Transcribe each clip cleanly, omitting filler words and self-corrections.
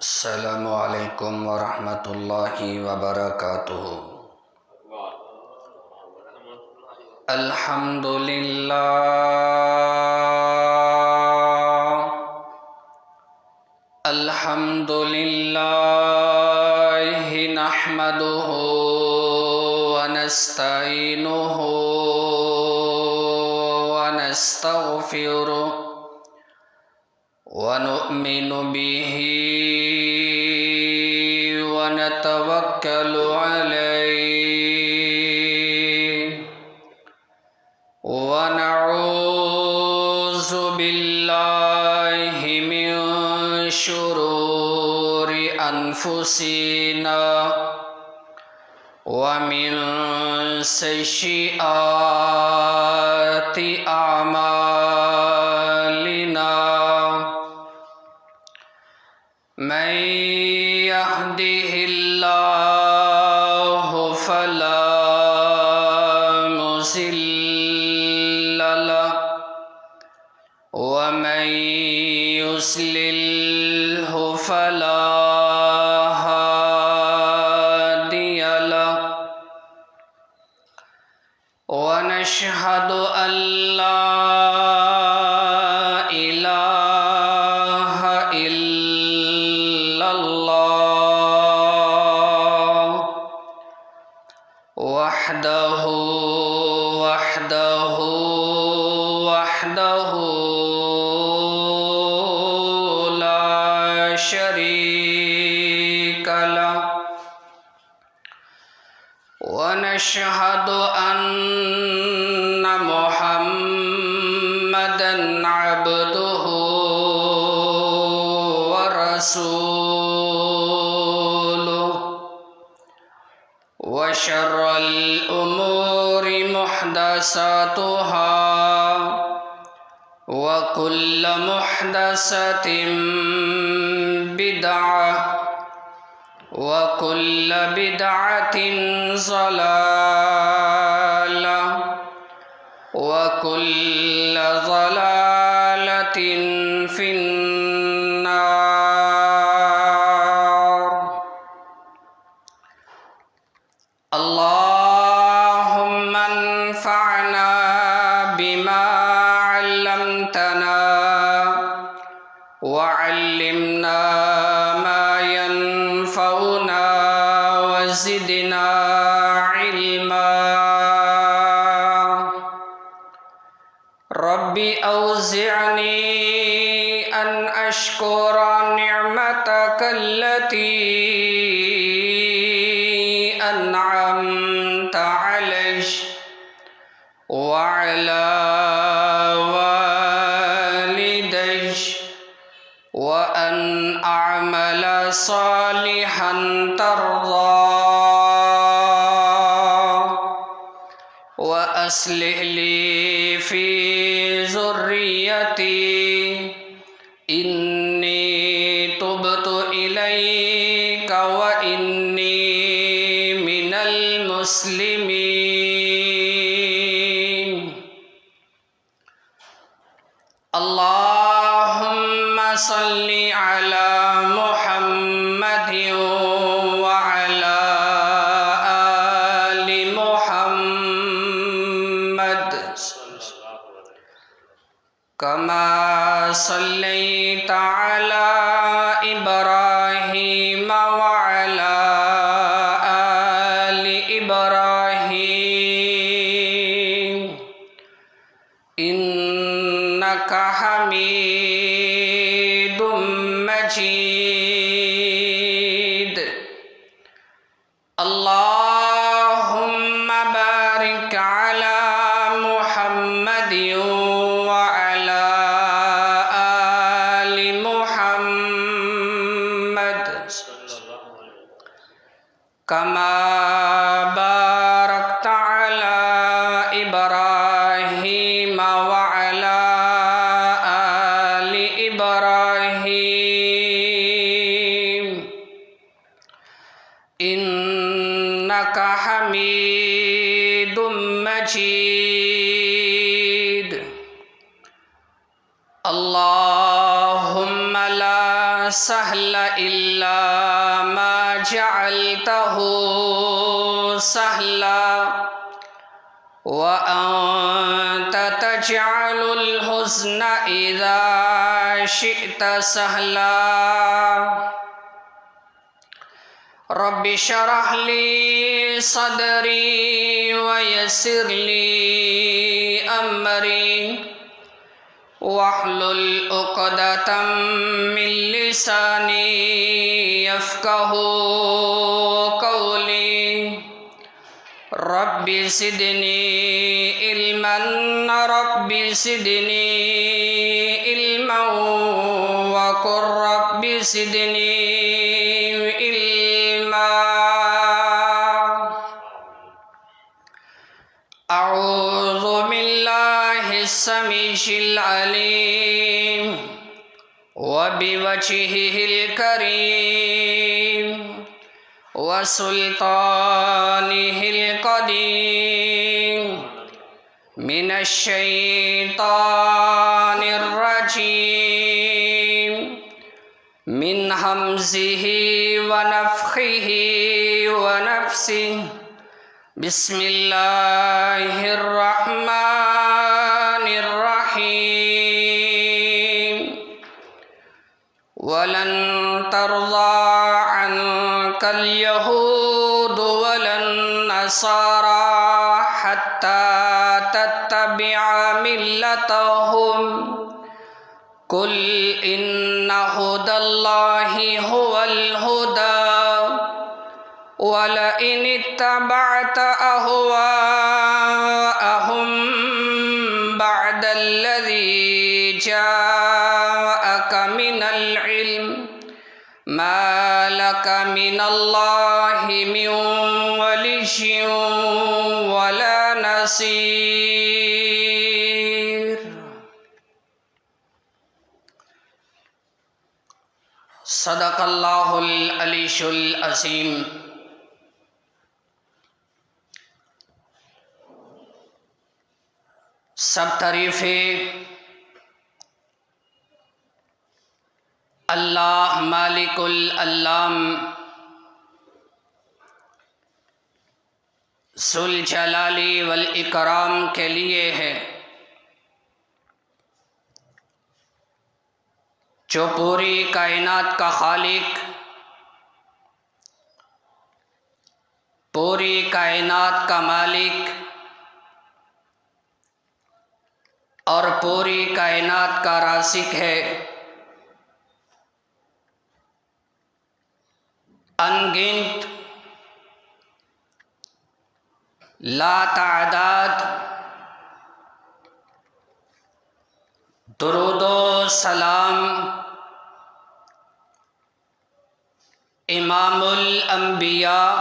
السلام علیکم ورحمۃ اللہ وبرکاتہ۔ الحمد للہ نحمدہ ونستعینہ ونستغفرہ ونؤمن به ونتوکل علیہ ونعوذ باللہ من شرور انفسنا ومن سیئات اعمالنا من يهده الله فلا مضل له ومن يضلل فلا هادي له ونشهد أن لا وحده لا شريك له ونشهد أن محمدا عبده ورسوله وشر الأمور محدثاتها وكل محدثة بدعة وكل بدعة ضلالة وكل ضلالة في النار. اللهم انفعنا بما علمتنا وعلمنا ما ينفعنا وزدنا علما. رب أوزعني أن أشكر نعمتك التي أنعمت علي وعلى والدي وأن أعمل صالحا ترضاه وأصلح لي في ذريتي إني تبت إليك وإني من المسلمين. اللهم صل على محمد وعلى آل محمد كما صليت على إبراهيم وعلى آل إبراهيم إنك حميد مجيد. اللهم بارك على محمد وعلى آل محمد كما باركت على إبراهيم وعلى آل إبراهيم إنك حميد مجيد. اللهم لا سهل إلا ما جعلته سهلا وأنت تجعل الحزن إذا شئت سهلا رب اشرح لي صدري ويسر لي أمري واحلل عقدة من لساني يفقه قولي رب زدني علما رب زدني علما وقل رب زدني أعوذ بالله السميع العليم وبوجهه الكريم وسلطانه القديم من الشيطان الرجيم من همزه ونفخه ونفسه بسم الله الرحمن الرحيم ولن ترضى عنك اليهود ولا النصارى حتى تتبع ملتهم قل إن هدى الله هو الهدى ولئن اتبعت أهواءهم بعد الذي جاءك من العلم ما لك من الله من ولي ولا نصير صدق الله العلي العظيم سب تعریفیں اللہ مالک العلام ذو الجلال والاکرام کے لیے ہے جو پوری کائنات کا خالق، پوری کائنات کا مالک اور پوری کائنات کا رازق ہے۔ انگنت لا تعداد درود و سلام امام الانبیاء،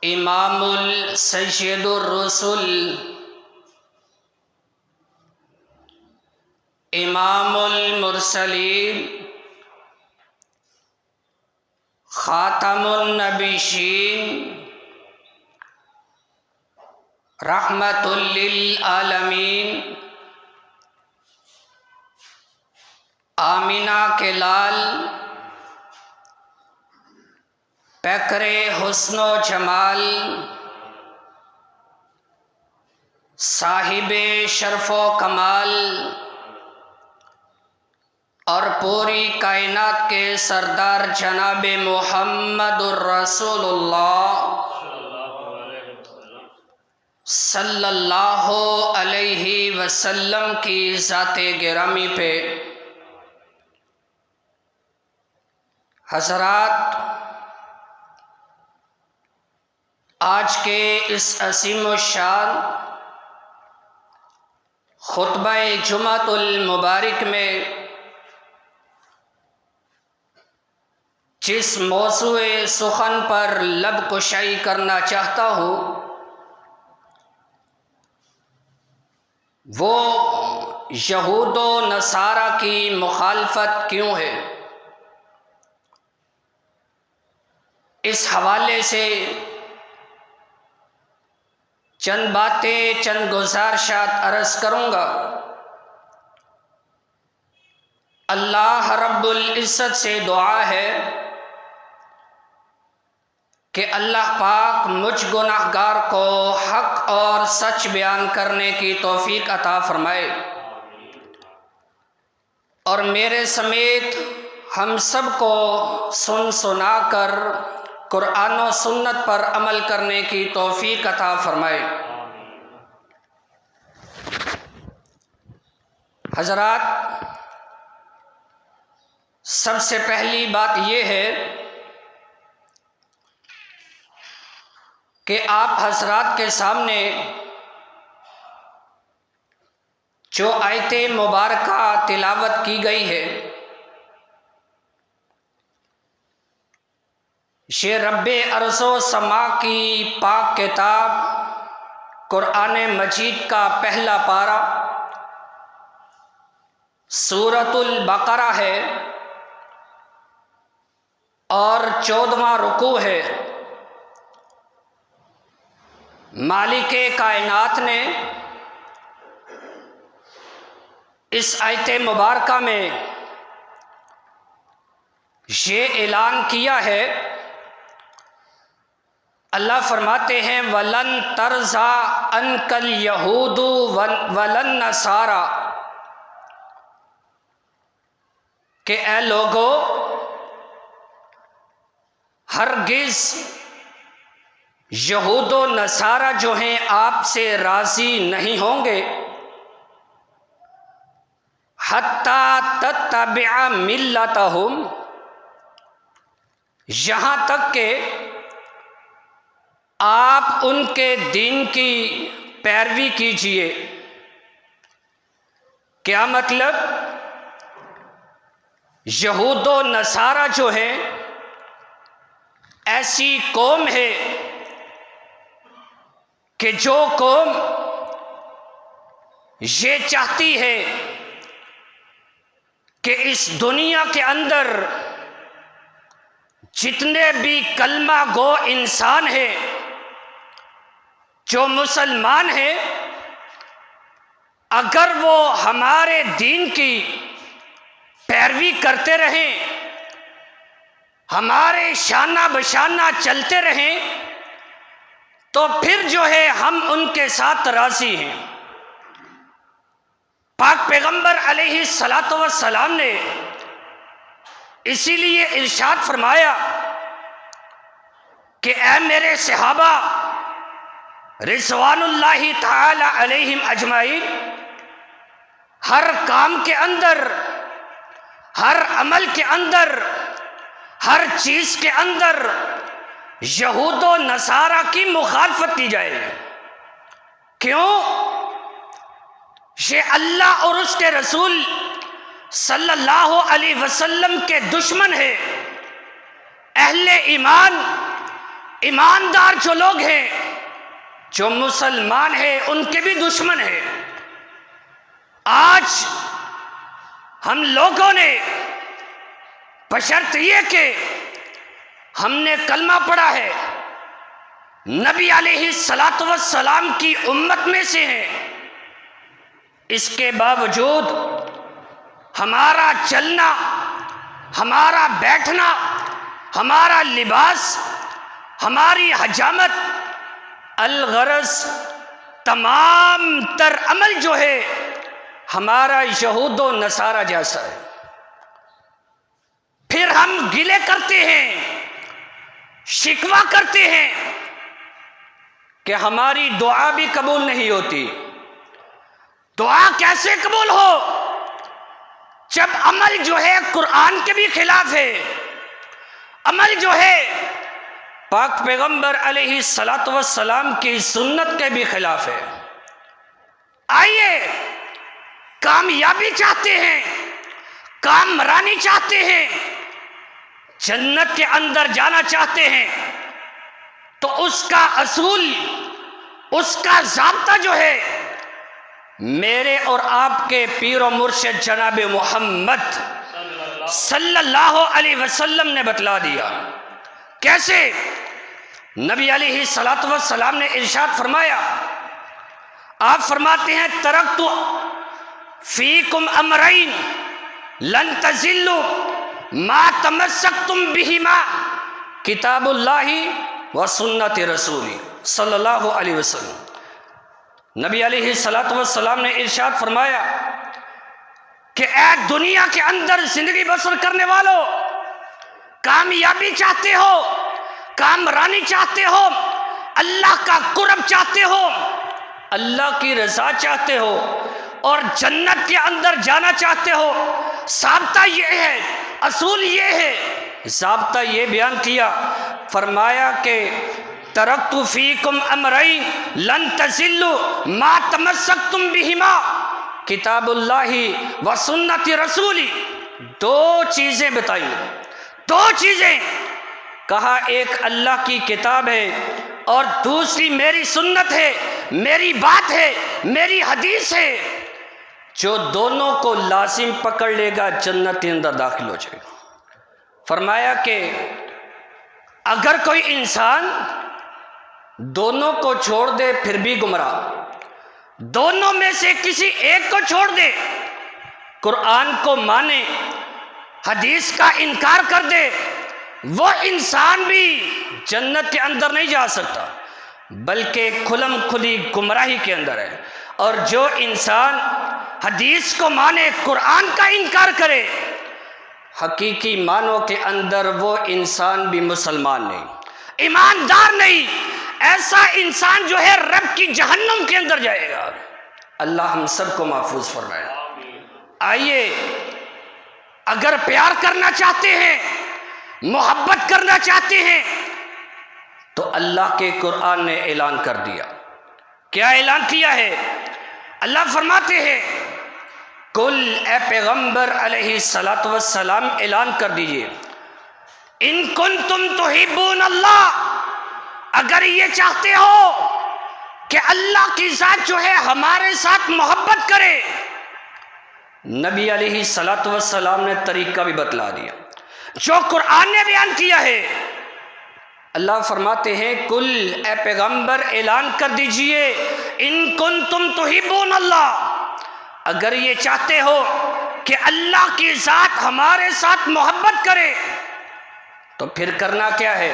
امام السید الرسل، امام المرسلین، خاتم النبیین، رحمت للعالمین، آمینہ کے لال، پیکر حسن و جمال، صاحب شرف و کمال اور پوری کائنات کے سردار جناب محمد الرسول اللہ صلی اللہ علیہ وسلم کی ذات گرامی پہ حضرات، آج کے اس عظیم الشان خطبہ جمعۃ المبارک میں جس موضوع سخن پر لب کشائی کرنا چاہتا ہوں وہ یہود و نصارہ کی مخالفت کیوں ہے۔ اس حوالے سے چند باتیں، چند گزارشات عرض کروں گا۔ اللہ رب العزت سے دعا ہے کہ اللہ پاک مجھ گناہ گار کو حق اور سچ بیان کرنے کی توفیق عطا فرمائے، اور میرے سمیت ہم سب کو سن سنا کر قرآن و سنت پر عمل کرنے کی توفیق عطا فرمائے۔ حضرات، سب سے پہلی بات یہ ہے کہ آپ حضرات کے سامنے جو آیت مبارکہ تلاوت کی گئی ہے، یہ رب ارض و سما کی پاک کتاب قرآن مجید کا پہلا پارہ سورۃ البقرہ ہے اور 14واں رکوع ہے۔ مالک کائنات نے اس آیت مبارکہ میں یہ اعلان کیا ہے، اللہ فرماتے ہیں وَلَن تَرْضَىٰ عَنْكَ الْيَهُودُ وَلَا النَّصَارَىٰ، کہ اے لوگو ہرگز یہود و نصارہ جو ہیں آپ سے راضی نہیں ہوں گے، حَتَّىٰ تَتَّبِعَ مِلَّتَهُمْ، یہاں تک کہ آپ ان کے دین کی پیروی کیجئے۔ کیا مطلب؟ یہود و نصارہ جو ہیں ایسی قوم ہے کہ جو قوم یہ چاہتی ہے کہ اس دنیا کے اندر جتنے بھی کلمہ گو انسان ہیں، جو مسلمان ہیں، اگر وہ ہمارے دین کی پیروی کرتے رہیں، ہمارے شانہ بشانہ چلتے رہیں، تو پھر جو ہے ہم ان کے ساتھ راضی ہیں۔ پاک پیغمبر علیہ الصلاۃ والسلام نے اسی لیے ارشاد فرمایا کہ اے میرے صحابہ رضوان اللہ تعالی علیہم اجمعین، ہر کام کے اندر، ہر عمل کے اندر، ہر چیز کے اندر یہود و نصارہ کی مخالفت کی جائے۔ کیوں؟ یہ اللہ اور اس کے رسول صلی اللہ علیہ وسلم کے دشمن ہے۔ اہل ایمان، ایماندار جو لوگ ہیں، جو مسلمان ہیں، ان کے بھی دشمن ہیں۔ آج ہم لوگوں نے بشرط یہ کہ ہم نے کلمہ پڑھا ہے، نبی علیہ الصلاۃ والسلام کی امت میں سے ہیں، اس کے باوجود ہمارا چلنا، ہمارا بیٹھنا، ہمارا لباس، ہماری حجامت، الغرض تمام تر عمل جو ہے ہمارا یہود و نصارہ جیسا ہے۔ پھر ہم گلے کرتے ہیں، شکوہ کرتے ہیں کہ ہماری دعا بھی قبول نہیں ہوتی۔ دعا کیسے قبول ہو جب عمل جو ہے قرآن کے بھی خلاف ہے، عمل جو ہے پاک پیغمبر علیہ الصلاۃ والسلام کی سنت کے بھی خلاف ہے۔ آئیے، کامیابی چاہتے ہیں، کامرانی چاہتے ہیں، جنت کے اندر جانا چاہتے ہیں، تو اس کا اصول، اس کا ضابطہ جو ہے میرے اور آپ کے پیر و مرشد جناب محمد صلی اللہ علیہ وسلم نے بتلا دیا۔ کیسے؟ نبی علیہ الصلاۃ والسلام نے ارشاد فرمایا، آپ فرماتے ہیں ترکت فیکم امرین لن تزلوا ما تمسکتم بہما کتاب اللہ و سنت رسولی صلی اللہ علیہ وسلم۔ نبی علیہ السلام نے ارشاد فرمایا کہ اے دنیا کے اندر زندگی بسر کرنے والو، کامیابی چاہتے ہو، کامرانی چاہتے ہو، اللہ کا قرب چاہتے ہو، اللہ کی رضا چاہتے ہو اور جنت کے اندر جانا چاہتے ہو، ضابطہ یہ ہے، اصول یہ ہے۔ ضابطہ یہ بیان کیا، فرمایا کہ ترکت فیکم امرین لن تزلوا ما تمسکتم بہما کتاب اللہ و سنت رسولی۔ دو چیزیں بتائی، دو چیزیں کہا، ایک اللہ کی کتاب ہے اور دوسری میری سنت ہے، میری بات ہے، میری حدیث ہے۔ جو دونوں کو لازم پکڑ لے گا جنت کے اندر داخل ہو جائے گا۔ فرمایا کہ اگر کوئی انسان دونوں کو چھوڑ دے پھر بھی گمراہ، دونوں میں سے کسی ایک کو چھوڑ دے، قرآن کو مانے، حدیث کا انکار کر دے، وہ انسان بھی جنت کے اندر نہیں جا سکتا بلکہ کھلم کھلی گمراہی کے اندر ہے۔ اور جو انسان حدیث کو مانے، قرآن کا انکار کرے، حقیقی معنوں کے اندر وہ انسان بھی مسلمان نہیں، ایماندار نہیں، ایسا انسان جو ہے رب کی جہنم کے اندر جائے گا۔ اللہ ہم سب کو محفوظ فرمائے۔ آئیے، اگر پیار کرنا چاہتے ہیں، محبت کرنا چاہتے ہیں، تو اللہ کے قرآن نے اعلان کر دیا۔ کیا اعلان کیا ہے؟ اللہ فرماتے ہیں، کل اے پیغمبر علیہ السلام اعلان کر دیجئے، ان کنتم تحبون اللہ، اگر یہ چاہتے ہو کہ اللہ کی ذات جو ہے ہمارے ساتھ محبت کرے، نبی علیہ السلام نے طریقہ بھی بتلا دیا جو قرآن نے بیان کیا ہے۔ اللہ فرماتے ہیں، کل اے پیغمبر اعلان کر دیجئے، ان کنتم تحبون اللہ، اگر یہ چاہتے ہو کہ اللہ کی ذات ہمارے ساتھ محبت کرے تو پھر کرنا کیا ہے؟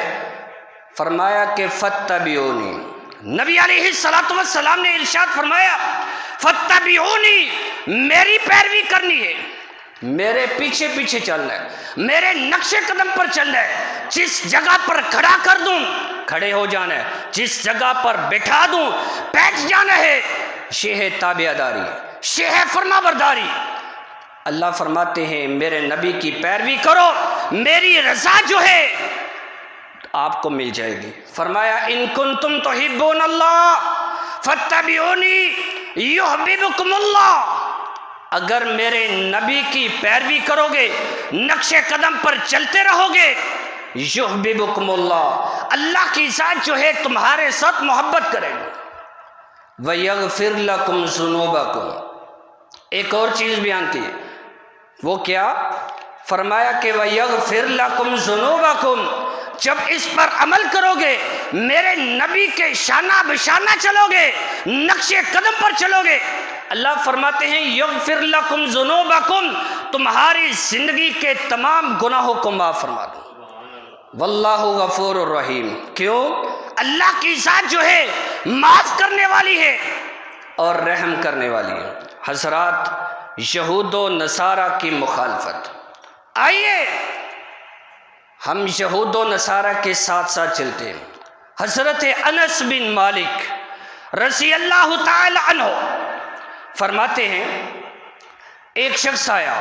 فرمایا کہ فاتبعونی، نبی علیہ السلام نے ارشاد فرمایا، فاتبعونی، میری پیروی کرنی ہے، میرے پیچھے پیچھے چلنا ہے، میرے نقش قدم پر چلنا ہے، جس جگہ پر کھڑا کر دوں کھڑے ہو جانا ہے، جس جگہ پر بٹھا دوں بیٹھ جانا ہے۔ یہ ہے تابع داری، یہ ہے فرما برداری۔ اللہ فرماتے ہیں میرے نبی کی پیروی کرو، میری رضا جو ہے آپ کو مل جائے گی۔ فرمایا ان کنتم تحبون اللہ فاتبعونی یحببکم اللہ، اگر میرے نبی کی پیروی کرو گے، نقش قدم پر چلتے رہو گے، یحببکم اللہ، اللہ کی ذات جو ہے تمہارے ساتھ محبت کرے گی۔ وَيَغْفِرْ لَكُمْ ذُنُوبَكُمْ، ایک اور چیز بیان کی، وہ کیا؟ فرمایا کہ وَيَغْفِرْ لَكُمْ ذُنُوبَكُمْ، جب اس پر عمل کرو گے، میرے نبی کے شانہ بشانہ چلو گے، نقش قدم پر چلو گے، اللہ فرماتے ہیں یغفر لکم ذنوبکم، تمہاری زندگی کے تمام گناہوں کو معاف فرما دوں۔ واللہ غفور الرحیم، کیوں؟ اللہ کی ذات جو ہے معاف کرنے والی ہے اور رحم کرنے والی ہے۔ حضرات، یہود و نصارہ کی مخالفت، آئیے ہم یہود و نصارہ کے ساتھ ساتھ چلتے ہیں۔ حضرت انس بن مالک رضی اللہ تعالی عنہ فرماتے ہیں، ایک شخص آیا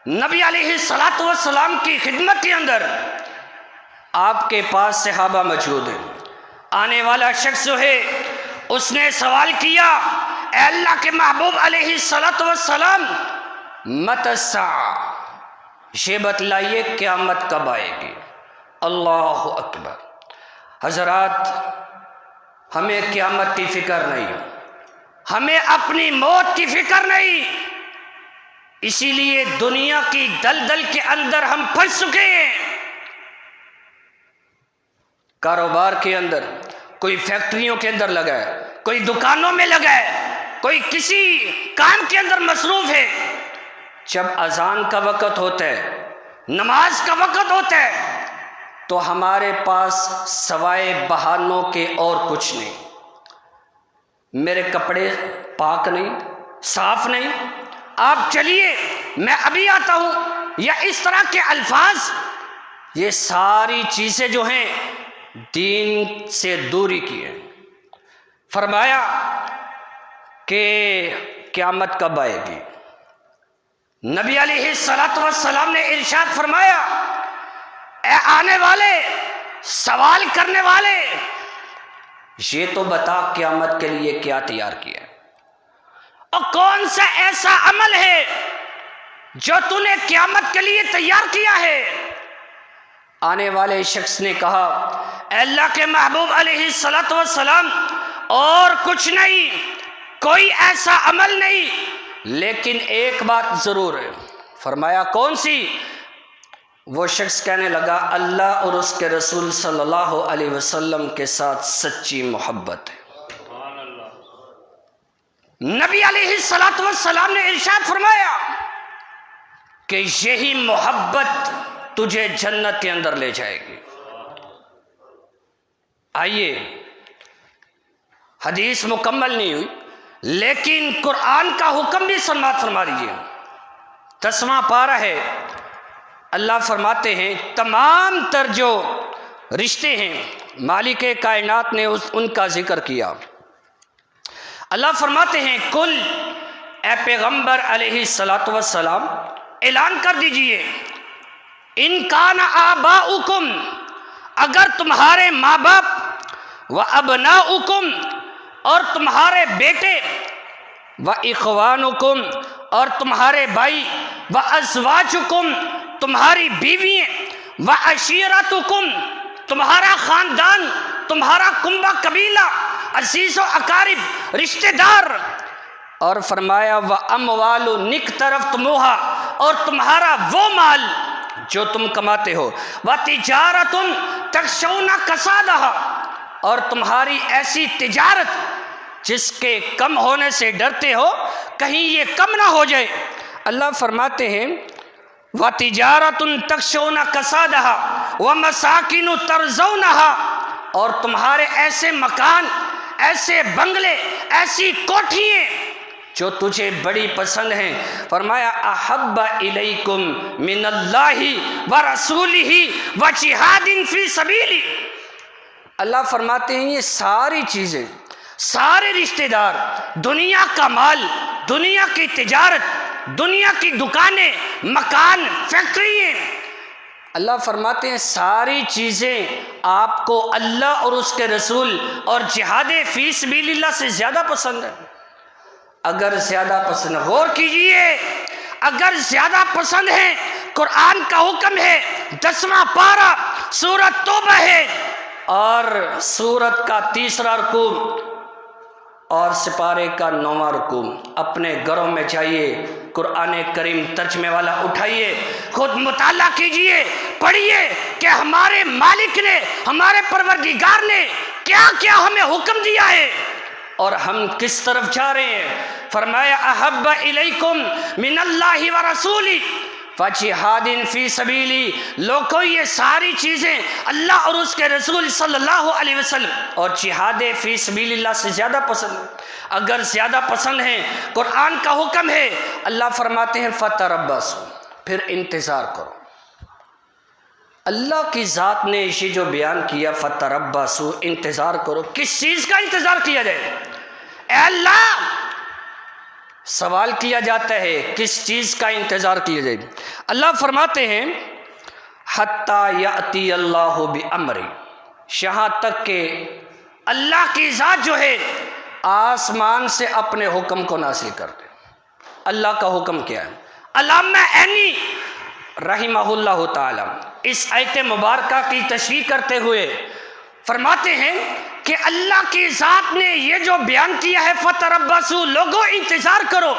نبی علیہ السلام کی خدمت کے اندر، آپ کے پاس صحابہ موجود ہیں، آنے والا شخص جو ہے اس نے سوال کیا، اے اللہ کے محبوب علیہ السلام، متی الساعہ، یہ بتلائیے قیامت کب آئے گی؟ اللہ اکبر۔ حضرات، ہمیں قیامت کی فکر نہیں، ہمیں اپنی موت کی فکر نہیں، اسی لیے دنیا کی دلدل کے اندر ہم پھنس چکے ہیں۔ کاروبار کے اندر، کوئی فیکٹریوں کے اندر لگا ہے، کوئی دکانوں میں لگا ہے، کوئی کسی کام کے اندر مصروف ہے، جب اذان کا وقت ہوتا ہے، نماز کا وقت ہوتا ہے، تو ہمارے پاس سوائے بہانوں کے اور کچھ نہیں۔ میرے کپڑے پاک نہیں، صاف نہیں، آپ چلیے میں ابھی آتا ہوں، یا اس طرح کے الفاظ، یہ ساری چیزیں جو ہیں دین سے دوری کی ہیں۔ فرمایا کہ قیامت کب آئے گی؟ نبی علیہ السلام نے ارشاد فرمایا، اے آنے والے، سوال کرنے والے، یہ تو بتا قیامت کے لیے کیا تیار کیا ہے، اور کون سا ایسا عمل ہے جو تو نے قیامت کے لیے تیار کیا ہے؟ آنے والے شخص نے کہا، اے اللہ کے محبوب علیہ السلام، اور کچھ نہیں، کوئی ایسا عمل نہیں، لیکن ایک بات ضرور ہے۔ فرمایا کون سی؟ وہ شخص کہنے لگا، اللہ اور اس کے رسول صلی اللہ علیہ وسلم کے ساتھ سچی محبت ہے۔ نبی علیہ السلام نے ارشاد فرمایا کہ یہی محبت تجھے جنت کے اندر لے جائے گی۔ آئیے، حدیث مکمل نہیں ہوئی، لیکن قرآن کا حکم بھی سماعت فرما دیجیے۔ 10واں پارہ ہے، اللہ فرماتے ہیں تمام تر جو رشتے ہیں مالک کائنات نے ان کا ذکر کیا۔ اللہ فرماتے ہیں کل، اے پیغمبر علیہ السلام اعلان کر دیجئے، ان کان آباؤکم، اگر تمہارے ماں باپ، و ابناؤکم، اور تمہارے بیٹے، و اخوانکم، اور تمہارے بھائی، و ازواجکم، تمہاری بیوییں، و عشیرتکم، تمہارا خاندان، تمہارا کنبہ قبیلہ، عزیز و اقارب، رشتہ دار، اور فرمایا و اموال اقترفتموہا، اور تمہارا وہ مال جو تم کماتے ہو، و تجارت تخشون کسادہا، اور تمہاری ایسی تجارت جس کے کم ہونے سے ڈرتے ہو کہیں یہ کم نہ ہو جائے۔ اللہ فرماتے ہیں وَتِجَارَةٌ تَخْشَوْنَ كَسَادَهَا وَمَسَاكِنُ تَرْضَوْنَهَا، اور تمہارے ایسے مکان، ایسے بنگلے، ایسی کوٹھیاں جو تجھے بڑی پسند ہیں۔ فرمایا احب الیکم من اللہ ورسولہ وجہاد فی سبیلہ، اللہ فرماتے ہیں یہ ساری چیزیں، سارے رشتہ دار، دنیا کا مال، دنیا کی تجارت، دنیا کی دکانیں، مکان، فیکٹریاں، اللہ فرماتے ہیں ساری چیزیں آپ کو اللہ اور اس کے رسول اور جہاد فی سبیل اللہ سے زیادہ پسند ہے۔ اگر زیادہ پسند، غور کیجئے، اگر زیادہ پسند ہے، قرآن کا حکم ہے، 10واں پارہ سورۃ توبہ ہے، اور سورت کا 3 رکوع اور سپارے کا 9واں رکوع، اپنے گھروں میں جائیے، قرآن کریم ترجمے والا اٹھائیے، خود مطالعہ کیجئے، پڑھیے کہ ہمارے مالک نے، ہمارے پروردگار نے کیا کیا ہمیں حکم دیا ہے اور ہم کس طرف جا رہے ہیں۔ فرمایا احب الیکم من اللہ ورسولہ وجہاد فی سبیلی، لوگوں یہ ساری چیزیں اللہ اور اس کے رسول صلی اللہ علیہ وسلم اور جہاد فی سبیل اللہ سے زیادہ پسند ہے۔ اگر زیادہ پسند ہیں، قرآن کا حکم ہے، اللہ فرماتے ہیں فتربصوا، پھر انتظار کرو۔ اللہ کی ذات نے یہ جو بیان کیا فتربصوا، انتظار کرو، کس چیز کا انتظار کیا جائے؟ اے اللہ، سوال کیا جاتا ہے کس چیز کا انتظار کیا جائے؟ اللہ فرماتے ہیں حتی یأتی اللہ بامرہ، یہاں تک کہ اللہ کی ذات جو ہے آسمان سے اپنے حکم کو نازل کر دے۔ اللہ کا حکم کیا ہے؟ علامہ عینی رحمہ اللہ تعالی اس آیت مبارکہ کی تشریح کرتے ہوئے فرماتے ہیں کہ اللہ کی ذات نے یہ جو بیان کیا ہے فتربصوا، لوگوں انتظار کرو،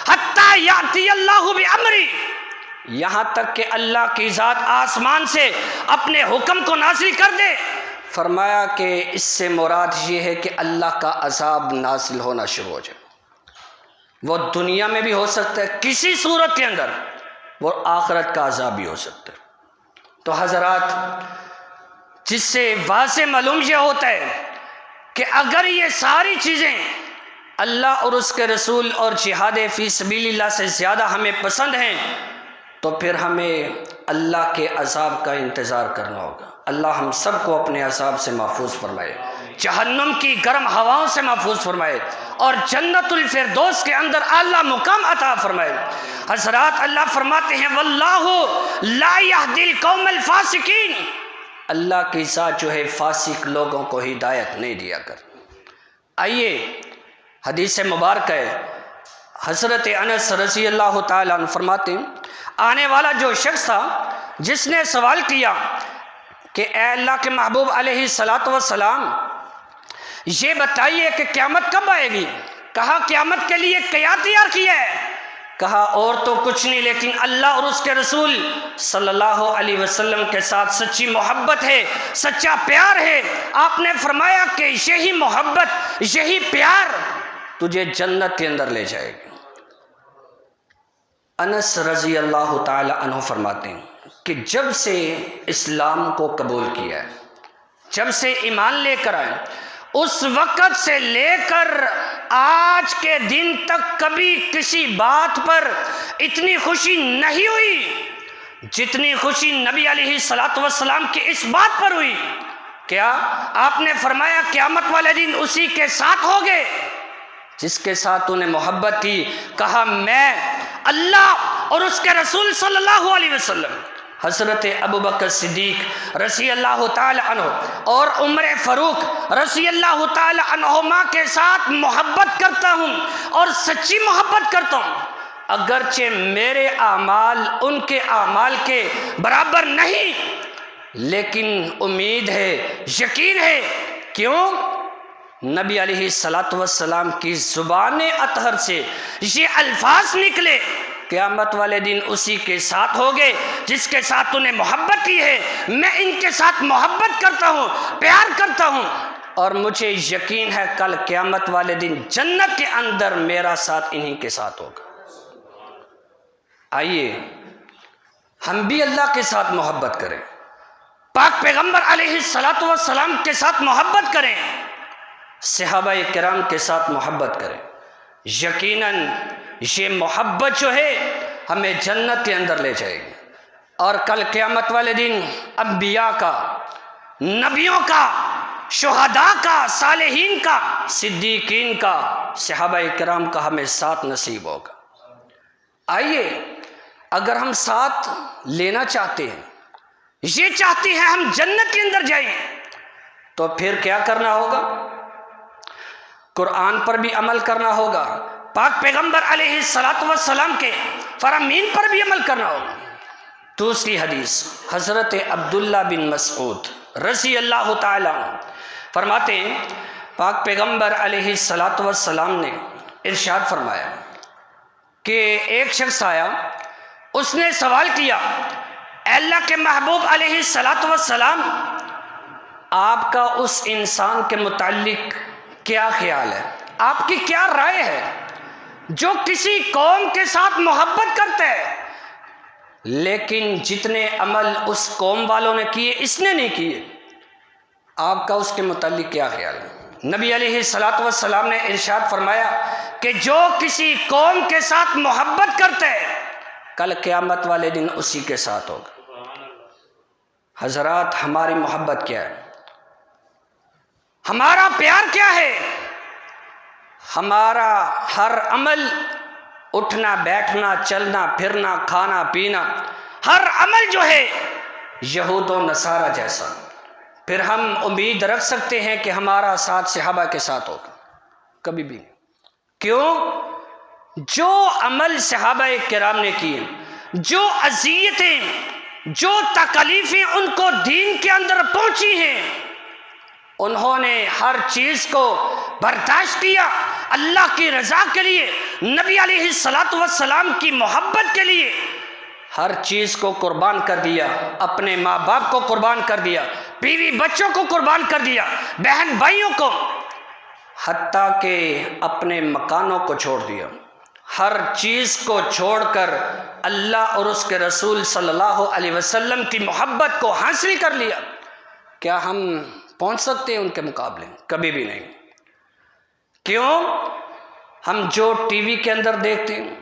حتی یأتی اللہ بامرہ، یہاں تک کہ اللہ کی ذات آسمان سے اپنے حکم کو نازل کر دے۔ فرمایا کہ اس سے مراد یہ ہے کہ اللہ کا عذاب نازل ہونا شروع ہو جائے۔ وہ دنیا میں بھی ہو سکتا ہے کسی صورت کے اندر، وہ آخرت کا عذاب بھی ہو سکتا ہے۔ تو حضرات، جس سے واضح معلوم یہ ہوتا ہے کہ اگر یہ ساری چیزیں اللہ اور اس کے رسول اور جہاد فی سبیل اللہ سے زیادہ ہمیں پسند ہیں، تو پھر ہمیں اللہ کے عذاب کا انتظار کرنا ہوگا۔ اللہ ہم سب کو اپنے عذاب سے محفوظ فرمائے، جہنم کی گرم ہواؤں سے محفوظ فرمائے، اور جنت الفردوس کے اندر اعلیٰ مقام عطا فرمائے۔ حضرات، اللہ فرماتے ہیں واللہ لا یہدی القوم الفاسقین، اللہ کی ذات جو ہے فاسق لوگوں کو ہدایت نہیں دیا کر۔ آئیے حدیث مبارک ہے، حضرت انس رضی اللہ تعالیٰ عنہ فرماتے ہیں آنے والا جو شخص تھا جس نے سوال کیا کہ اے اللہ کے محبوب علیہ الصلاۃ والسلام، یہ بتائیے کہ قیامت کب آئے گی؟ کہا قیامت کے لیے کیا تیار کیا ہے؟ کہا اور تو کچھ نہیں، لیکن اللہ اور اس کے رسول صلی اللہ علیہ وسلم کے ساتھ سچی محبت ہے، سچا پیار ہے۔ آپ نے فرمایا کہ یہی محبت، یہی پیار تجھے جنت کے اندر لے جائے گی۔ انس رضی اللہ تعالی عنہ فرماتے ہیں کہ جب سے اسلام کو قبول کیا ہے، جب سے ایمان لے کر آئے، اس وقت سے لے کر آج کے دن تک کبھی کسی بات پر اتنی خوشی نہیں ہوئی جتنی خوشی نبی علیہ الصلاۃ والسلام کی اس بات پر ہوئی۔ کیا؟ آپ نے فرمایا قیامت والے دن اسی کے ساتھ ہوگے جس کے ساتھ انہیں محبت کی۔ کہا میں اللہ اور اس کے رسول صلی اللہ علیہ وسلم، حضرت ابوبکر صدیق رضی اللہ تعالی عنہ اور عمر فاروق رضی اللہ تعالی عنہما کے ساتھ محبت کرتا ہوں، اور سچی محبت کرتا ہوں، اگرچہ میرے اعمال ان کے اعمال کے برابر نہیں، لیکن امید ہے، یقین ہے۔ کیوں؟ نبی علیہ الصلاۃ والسلام کی زبان اطہر سے یہ الفاظ نکلے، قیامت والے دن اسی کے ساتھ ہوگے جس کے ساتھ انہیں محبت کی ہے، میں ان کے ساتھ محبت کرتا ہوں، پیار کرتا ہوں، اور مجھے یقین ہے کل قیامت والے دن جنت کے اندر میرا ساتھ انہی کے ساتھ ہوگا۔ آئیے ہم بھی اللہ کے ساتھ محبت کریں، پاک پیغمبر علیہ الصلاۃ والسلام کے ساتھ محبت کریں، صحابہ کرام کے ساتھ محبت کریں۔ یقیناً یہ محبت جو ہے ہمیں جنت کے اندر لے جائے گی، اور کل قیامت والے دن انبیاء کا، نبیوں کا، شہداء کا، صالحین کا، صدیقین کا، صحابہ کرام کا ہمیں ساتھ نصیب ہوگا۔ آئیے اگر ہم ساتھ لینا چاہتے ہیں، یہ چاہتے ہیں ہم جنت کے اندر جائیں، تو پھر کیا کرنا ہوگا؟ قرآن پر بھی عمل کرنا ہوگا، پاک پیغمبر علیہ الصلاۃ والسلام کے فرامین پر بھی عمل کرنا ہوگا۔ دوسری حدیث، حضرت عبداللہ بن مسعود رضی اللہ تعالیٰ عنہ فرماتے ہیں پاک پیغمبر علیہ الصلاۃ والسلام نے ارشاد فرمایا کہ ایک شخص آیا، اس نے سوال کیا اے اللہ کے محبوب علیہ الصلاۃ والسلام، آپ کا اس انسان کے متعلق کیا خیال ہے؟ آپ کی کیا رائے ہے جو کسی قوم کے ساتھ محبت کرتا ہے لیکن جتنے عمل اس قوم والوں نے کیے اس نے نہیں کیے؟ آپ کا اس کے متعلق کیا خیال ہے؟ نبی علیہ الصلاۃ والسلام نے ارشاد فرمایا کہ جو کسی قوم کے ساتھ محبت کرتا ہے کل قیامت والے دن اسی کے ساتھ ہوگا۔ حضرات، ہماری محبت کیا ہے؟ ہمارا پیار کیا ہے؟ ہمارا ہر عمل، اٹھنا بیٹھنا، چلنا پھرنا، کھانا پینا، ہر عمل جو ہے یہود و نصارہ جیسا، پھر ہم امید رکھ سکتے ہیں کہ ہمارا ساتھ صحابہ کے ساتھ ہوگا؟ کبھی بھی نہیں۔ کیوں؟ جو عمل صحابہ کرام نے کیے، جو اذیتیں، جو تکلیفیں ان کو دین کے اندر پہنچی ہیں، انہوں نے ہر چیز کو برداشت کیا اللہ کی رضا کے لیے، نبی علیہ الصلاۃ والسلام کی محبت کے لیے، ہر چیز کو قربان کر دیا، اپنے ماں باپ کو قربان کر دیا، بیوی بچوں کو قربان کر دیا، بہن بھائیوں کو، حتیٰ کہ اپنے مکانوں کو چھوڑ دیا، ہر چیز کو چھوڑ کر اللہ اور اس کے رسول صلی اللہ علیہ وسلم کی محبت کو حاصل کر لیا، کیا ہم پہنچ سکتے ہیں ان کے مقابلے؟ کبھی بھی نہیں۔ کیوں؟ ہم جو ٹی وی کے اندر دیکھتے ہیں،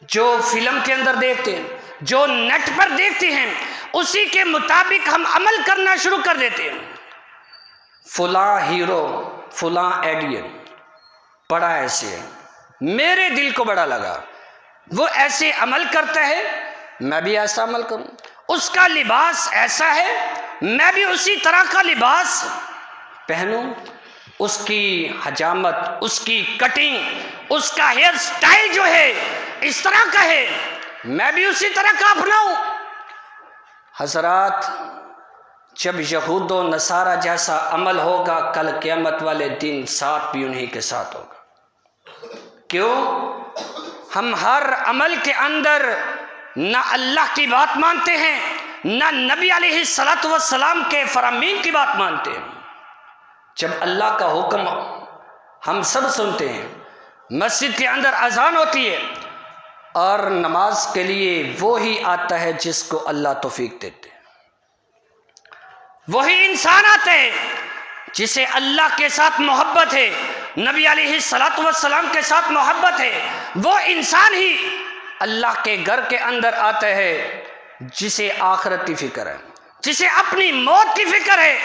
جو فلم کے اندر دیکھتے ہیں، جو نیٹ پر دیکھتے ہیں، اسی کے مطابق ہم عمل کرنا شروع کر دیتے ہیں۔ فلاں ہیرو، فلاں ایڈین پڑا ایسے ہے، میرے دل کو بڑا لگا، وہ ایسے عمل کرتا ہے، میں بھی ایسا عمل کروں۔ اس کا لباس ایسا ہے، میں بھی اسی طرح کا لباس پہنوں۔ اس کی حجامت، اس کی کٹنگ، اس کا ہیئر سٹائل جو ہے اس طرح کا ہے، میں بھی اسی طرح کا اپناؤں۔ حضرات، جب یہود و نصارہ جیسا عمل ہوگا، کل قیامت والے دن ساتھ بھی انہی کے ساتھ ہوگا۔ کیوں؟ ہم ہر عمل کے اندر نہ اللہ کی بات مانتے ہیں، نہ نبی علیہ الصلوۃ والسلام کے فرامین کی بات مانتے ہیں۔ جب اللہ کا حکم ہم سب سنتے ہیں، مسجد کے اندر اذان ہوتی ہے اور نماز کے لیے وہی آتا ہے جس کو اللہ توفیق دیتے ہیں، وہی انسان آتا ہے جسے اللہ کے ساتھ محبت ہے، نبی علیہ الصلوۃ والسلام کے ساتھ محبت ہے، وہ انسان ہی اللہ کے گھر کے اندر آتا ہے جسے آخرت کی فکر ہے، جسے اپنی موت کی فکر ہے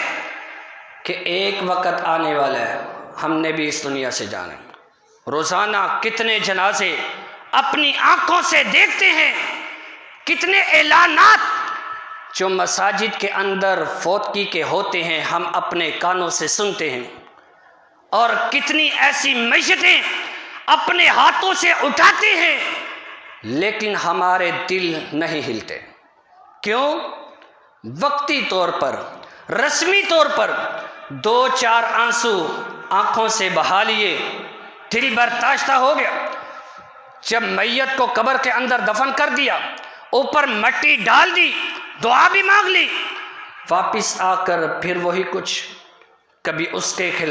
کہ ایک وقت آنے والا ہے، ہم نے بھی اس دنیا سے جانا ہے۔ روزانہ کتنے جنازے اپنی آنکھوں سے دیکھتے ہیں، کتنے اعلانات جو مساجد کے اندر فوتگی کے ہوتے ہیں ہم اپنے کانوں سے سنتے ہیں، اور کتنی ایسی میتیں اپنے ہاتھوں سے اٹھاتے ہیں، لیکن ہمارے دل نہیں ہلتے۔ کیوں؟ وقتی طور پر، رسمی طور پر 2-4 آنسو آنکھوں سے بہا لیے، دل برداشتہ ہو گیا۔ جب میت کو قبر کے اندر دفن کر دیا، اوپر مٹی ڈال دی، دعا بھی مانگ لی، واپس آ کر پھر وہی کچھ، کبھی اس کے خلاف